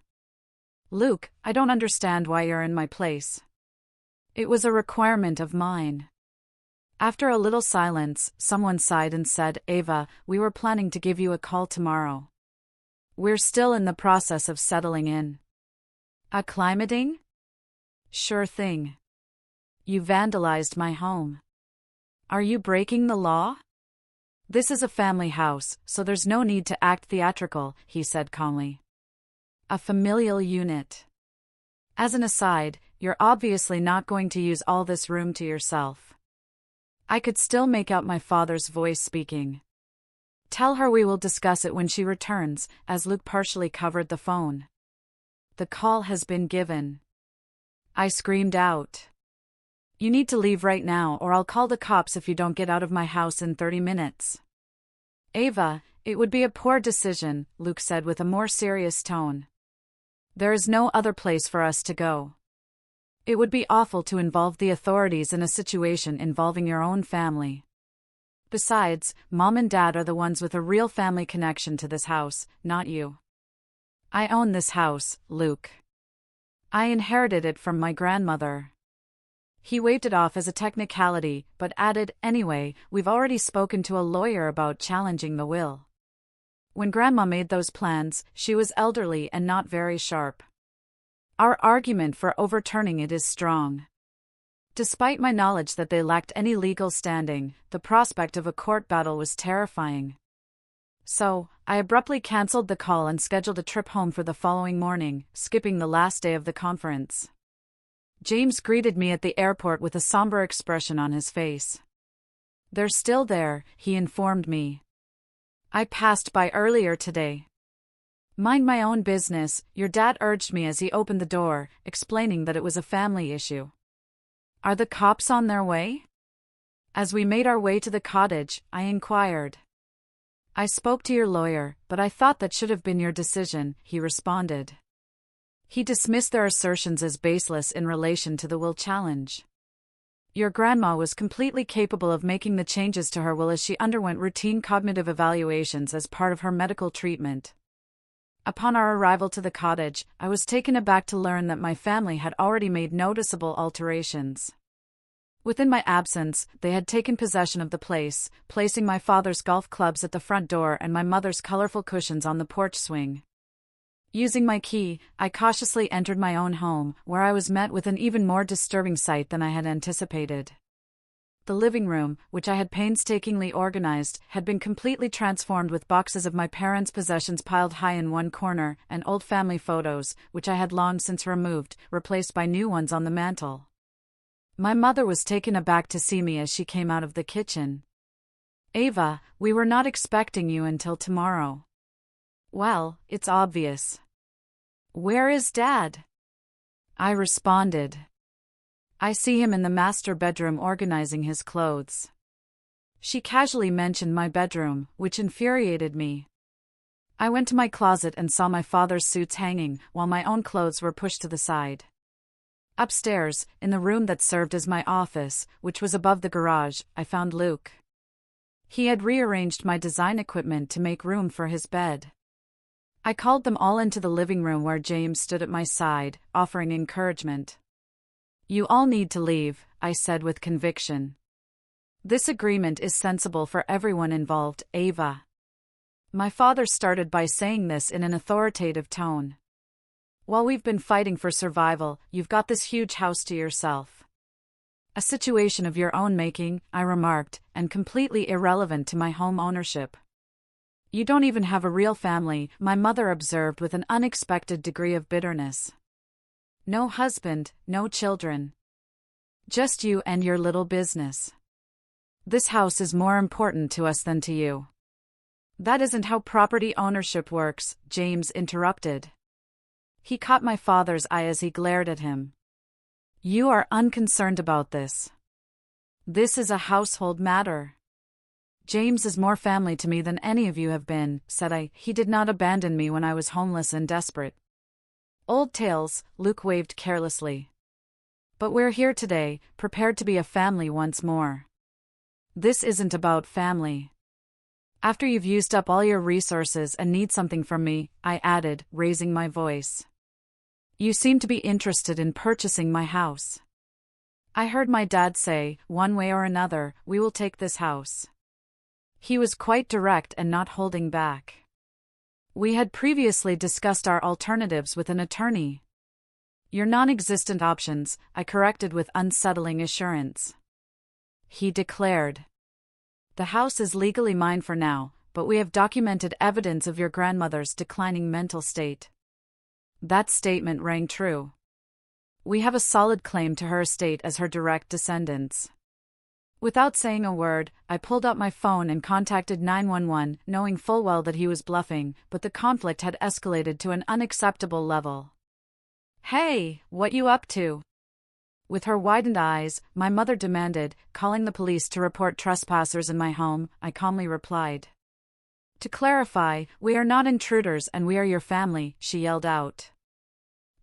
"Luke, I don't understand why you're in my place. It was a requirement of mine." After a little silence, someone sighed and said, "Ava, we were planning to give you a call tomorrow. We're still in the process of settling in." "Acclimating?" "Sure thing. You vandalized my home. Are you breaking the law?" "This is a family house, so there's no need to act theatrical," he said calmly. "A familial unit. As an aside, you're obviously not going to use all this room to yourself." I could still make out my father's voice speaking. "Tell her we will discuss it when she returns," as Luke partially covered the phone. "The call has been given." I screamed out. "You need to leave right now or I'll call the cops if you don't get out of my house in 30 minutes. "Ava, it would be a poor decision," Luke said with a more serious tone. "There is no other place for us to go. It would be awful to involve the authorities in a situation involving your own family. Besides, Mom and Dad are the ones with a real family connection to this house, not you. I own this house, Luke. I inherited it from my grandmother." He waved it off as a technicality, but added, "Anyway, we've already spoken to a lawyer about challenging the will. When Grandma made those plans, she was elderly and not very sharp. Our argument for overturning it is strong." Despite my knowledge that they lacked any legal standing, the prospect of a court battle was terrifying. So, I abruptly cancelled the call and scheduled a trip home for the following morning, skipping the last day of the conference. James greeted me at the airport with a somber expression on his face. "They're still there," he informed me. "I passed by earlier today." "Mind my own business," your dad urged me as he opened the door, explaining that it was a family issue. "Are the cops on their way?" As we made our way to the cottage, I inquired. "I spoke to your lawyer, but I thought that should have been your decision," he responded. He dismissed their assertions as baseless in relation to the will challenge. "Your grandma was completely capable of making the changes to her will as she underwent routine cognitive evaluations as part of her medical treatment." Upon our arrival to the cottage, I was taken aback to learn that my family had already made noticeable alterations. Within my absence, they had taken possession of the place, placing my father's golf clubs at the front door and my mother's colorful cushions on the porch swing. Using my key, I cautiously entered my own home, where I was met with an even more disturbing sight than I had anticipated. The living room, which I had painstakingly organized, had been completely transformed with boxes of my parents' possessions piled high in one corner, and old family photos, which I had long since removed, replaced by new ones on the mantel. My mother was taken aback to see me as she came out of the kitchen. "Ava, we were not expecting you until tomorrow." "Well, it's obvious." "Where is Dad?" I responded. "I see him in the master bedroom organizing his clothes." She casually mentioned my bedroom, which infuriated me. I went to my closet and saw my father's suits hanging, while my own clothes were pushed to the side. Upstairs, in the room that served as my office, which was above the garage, I found Luke. He had rearranged my design equipment to make room for his bed. I called them all into the living room where James stood at my side, offering encouragement. "You all need to leave," I said with conviction. "This agreement is sensible for everyone involved, Ava." My father started by saying this in an authoritative tone. "While we've been fighting for survival, you've got this huge house to yourself." "A situation of your own making," I remarked, "and completely irrelevant to my home ownership." "You don't even have a real family," my mother observed with an unexpected degree of bitterness. "No husband, no children. Just you and your little business. This house is more important to us than to you." "That isn't how property ownership works," James interrupted. He caught my father's eye as he glared at him. "You are unconcerned about this. This is a household matter." "James is more family to me than any of you have been," said I. "He did not abandon me when I was homeless and desperate." "Old tales," Luke waved carelessly. "But we're here today, prepared to be a family once more. This isn't about family. After you've used up all your resources and need something from me," I added, raising my voice. "You seem to be interested in purchasing my house. I heard my dad say, one way or another, we will take this house." He was quite direct and not holding back. We had previously discussed our alternatives with an attorney. "Your non-existent options," I corrected with unsettling assurance. He declared. "The house is legally mine for now, but we have documented evidence of your grandmother's declining mental state." That statement rang true. "We have a solid claim to her estate as her direct descendants." Without saying a word, I pulled out my phone and contacted 911, knowing full well that he was bluffing, but the conflict had escalated to an unacceptable level. "Hey, what you up to?" With her widened eyes, my mother demanded, "Calling the police to report trespassers in my home," I calmly replied. "To clarify, we are not intruders and we are your family," she yelled out.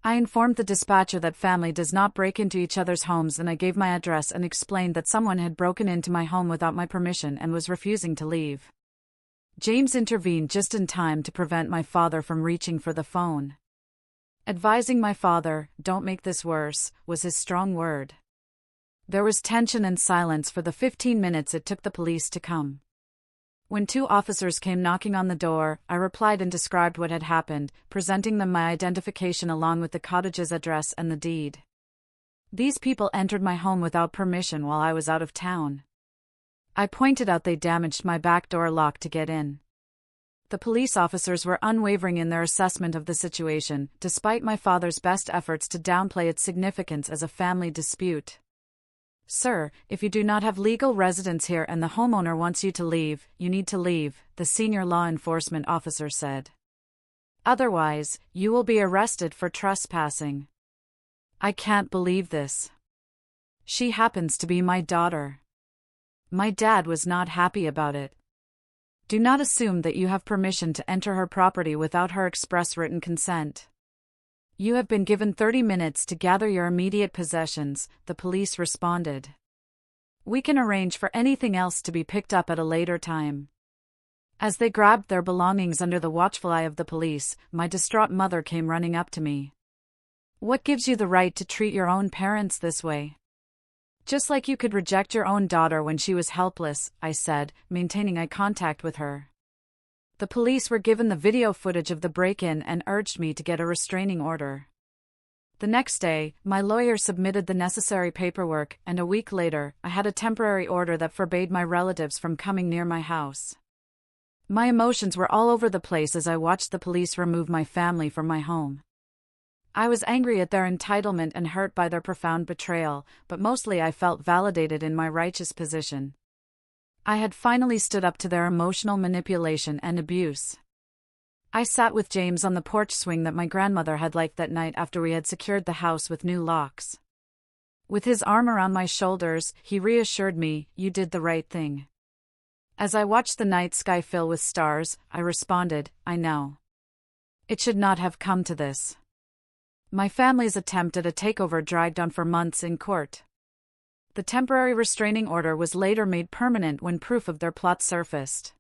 I informed the dispatcher that family does not break into each other's homes, and I gave my address and explained that someone had broken into my home without my permission and was refusing to leave. James intervened just in time to prevent my father from reaching for the phone. Advising my father, "Don't make this worse," was his strong word. There was tension and silence for the 15 minutes it took the police to come. When 2 officers came knocking on the door, I replied and described what had happened, presenting them my identification along with the cottage's address and the deed. "These people entered my home without permission while I was out of town. I pointed out they damaged my back door lock to get in." The police officers were unwavering in their assessment of the situation, despite my father's best efforts to downplay its significance as a family dispute. "Sir, if you do not have legal residence here and the homeowner wants you to leave, you need to leave," the senior law enforcement officer said. "Otherwise, you will be arrested for trespassing." I can't believe this. She happens to be my daughter. My dad was not happy about it. "Do not assume that you have permission to enter her property without her express written consent. You have been given 30 minutes to gather your immediate possessions," the police responded. "We can arrange for anything else to be picked up at a later time." As they grabbed their belongings under the watchful eye of the police, my distraught mother came running up to me. "What gives you the right to treat your own parents this way? Just like you could reject your own daughter when she was helpless," I said, maintaining eye contact with her. The police were given the video footage of the break-in and urged me to get a restraining order. The next day, my lawyer submitted the necessary paperwork, and a week later, I had a temporary order that forbade my relatives from coming near my house. My emotions were all over the place as I watched the police remove my family from my home. I was angry at their entitlement and hurt by their profound betrayal, but mostly I felt validated in my righteous position. I had finally stood up to their emotional manipulation and abuse. I sat with James on the porch swing that my grandmother had liked that night after we had secured the house with new locks. With his arm around my shoulders, he reassured me, "You did the right thing. As I watched the night sky fill with stars, I responded, I know. It should not have come to this. My family's attempt at a takeover dragged on for months in court. The temporary restraining order was later made permanent when proof of their plot surfaced.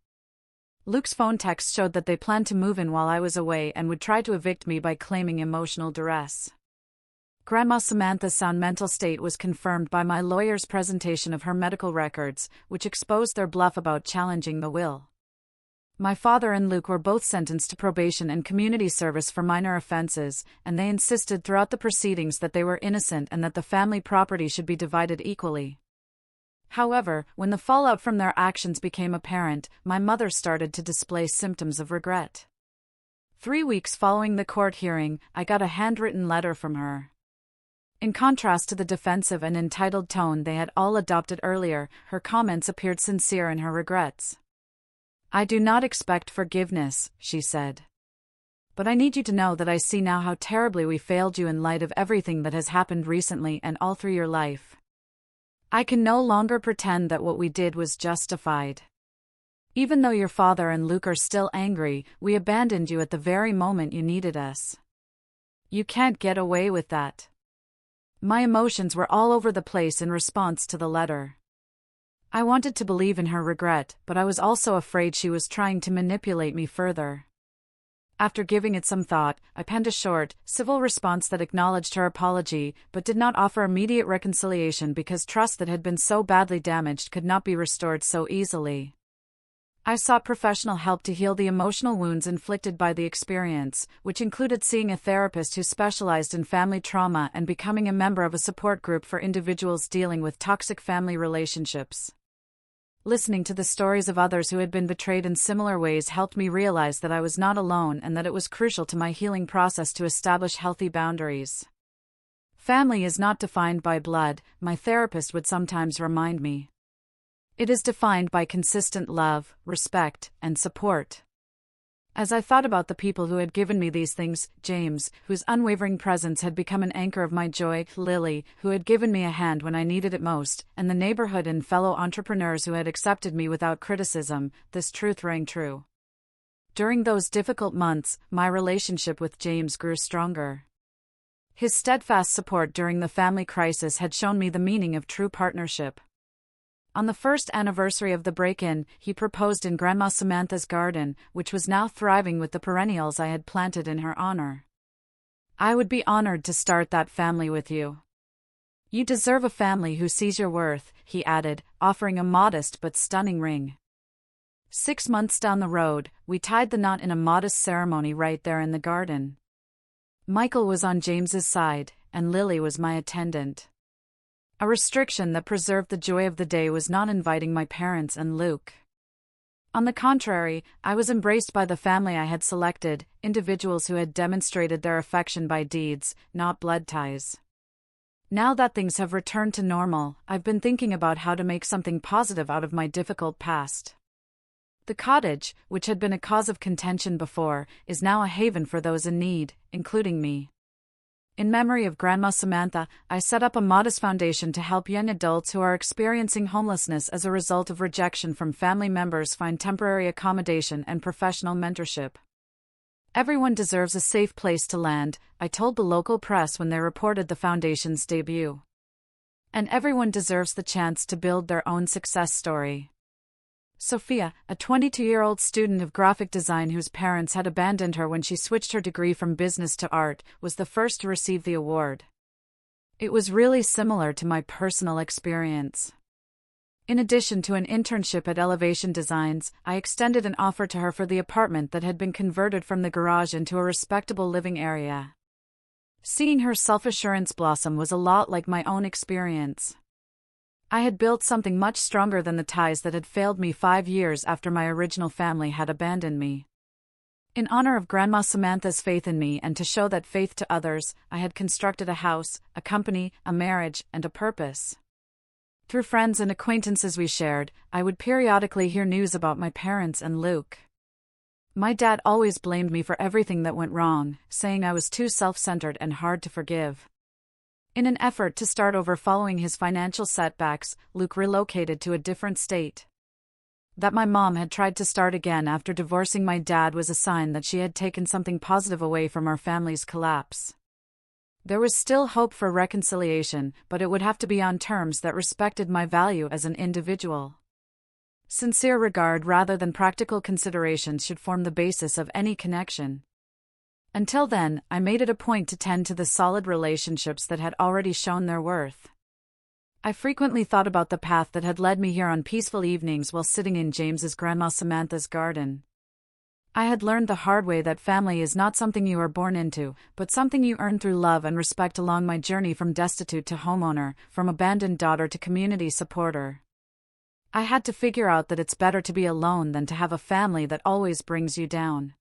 Luke's phone text showed that they planned to move in while I was away and would try to evict me by claiming emotional duress. Grandma Samantha's sound mental state was confirmed by my lawyer's presentation of her medical records, which exposed their bluff about challenging the will. My father and Luke were both sentenced to probation and community service for minor offenses, and they insisted throughout the proceedings that they were innocent and that the family property should be divided equally. However, when the fallout from their actions became apparent, my mother started to display symptoms of regret. 3 weeks following the court hearing, I got a handwritten letter from her. In contrast to the defensive and entitled tone they had all adopted earlier, her comments appeared sincere in her regrets. I do not expect forgiveness, she said. But I need you to know that I see now how terribly we failed you in light of everything that has happened recently and all through your life. I can no longer pretend that what we did was justified. Even though your father and Luke are still angry, we abandoned you at the very moment you needed us. You can't get away with that. My emotions were all over the place in response to the letter. I wanted to believe in her regret, but I was also afraid she was trying to manipulate me further. After giving it some thought, I penned a short, civil response that acknowledged her apology, but did not offer immediate reconciliation because trust that had been so badly damaged could not be restored so easily. I sought professional help to heal the emotional wounds inflicted by the experience, which included seeing a therapist who specialized in family trauma and becoming a member of a support group for individuals dealing with toxic family relationships. Listening to the stories of others who had been betrayed in similar ways helped me realize that I was not alone and that it was crucial to my healing process to establish healthy boundaries. Family is not defined by blood, my therapist would sometimes remind me. It is defined by consistent love, respect, and support. As I thought about the people who had given me these things, James, whose unwavering presence had become an anchor of my joy, Lily, who had given me a hand when I needed it most, and the neighborhood and fellow entrepreneurs who had accepted me without criticism, this truth rang true. During those difficult months, my relationship with James grew stronger. His steadfast support during the family crisis had shown me the meaning of true partnership. On the first anniversary of the break-in, he proposed in Grandma Samantha's garden, which was now thriving with the perennials I had planted in her honor. I would be honored to start that family with you. You deserve a family who sees your worth, he added, offering a modest but stunning ring. 6 months down the road, we tied the knot in a modest ceremony right there in the garden. Michael was on James's side, and Lily was my attendant. A restriction that preserved the joy of the day was not inviting my parents and Luke. On the contrary, I was embraced by the family I had selected, individuals who had demonstrated their affection by deeds, not blood ties. Now that things have returned to normal, I've been thinking about how to make something positive out of my difficult past. The cottage, which had been a cause of contention before, is now a haven for those in need, including me. In memory of Grandma Samantha, I set up a modest foundation to help young adults who are experiencing homelessness as a result of rejection from family members find temporary accommodation and professional mentorship. Everyone deserves a safe place to land, I told the local press when they reported the foundation's debut. And everyone deserves the chance to build their own success story. Sophia, a 22-year-old student of graphic design whose parents had abandoned her when she switched her degree from business to art, was the first to receive the award. It was really similar to my personal experience. In addition to an internship at Elevation Designs, I extended an offer to her for the apartment that had been converted from the garage into a respectable living area. Seeing her self-assurance blossom was a lot like my own experience. I had built something much stronger than the ties that had failed me 5 years after my original family had abandoned me. In honor of Grandma Samantha's faith in me and to show that faith to others, I had constructed a house, a company, a marriage, and a purpose. Through friends and acquaintances we shared, I would periodically hear news about my parents and Luke. My dad always blamed me for everything that went wrong, saying I was too self-centered and hard to forgive. In an effort to start over following his financial setbacks, Luke relocated to a different state. That my mom had tried to start again after divorcing my dad was a sign that she had taken something positive away from our family's collapse. There was still hope for reconciliation, but it would have to be on terms that respected my value as an individual. Sincere regard rather than practical considerations should form the basis of any connection. Until then, I made it a point to tend to the solid relationships that had already shown their worth. I frequently thought about the path that had led me here on peaceful evenings while sitting in James's grandma Samantha's garden. I had learned the hard way that family is not something you are born into, but something you earn through love and respect along my journey from destitute to homeowner, from abandoned daughter to community supporter. I had to figure out that it's better to be alone than to have a family that always brings you down.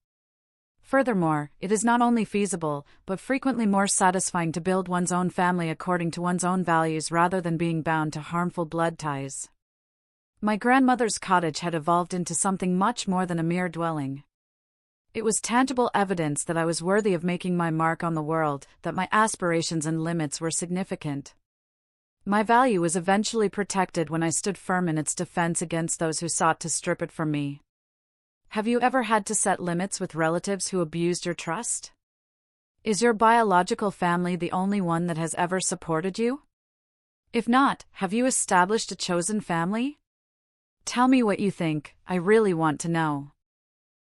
Furthermore, it is not only feasible, but frequently more satisfying to build one's own family according to one's own values rather than being bound to harmful blood ties. My grandmother's cottage had evolved into something much more than a mere dwelling. It was tangible evidence that I was worthy of making my mark on the world, that my aspirations and limits were significant. My value was eventually protected when I stood firm in its defense against those who sought to strip it from me. Have you ever had to set limits with relatives who abused your trust? Is your biological family the only one that has ever supported you? If not, have you established a chosen family? Tell me what you think, I really want to know.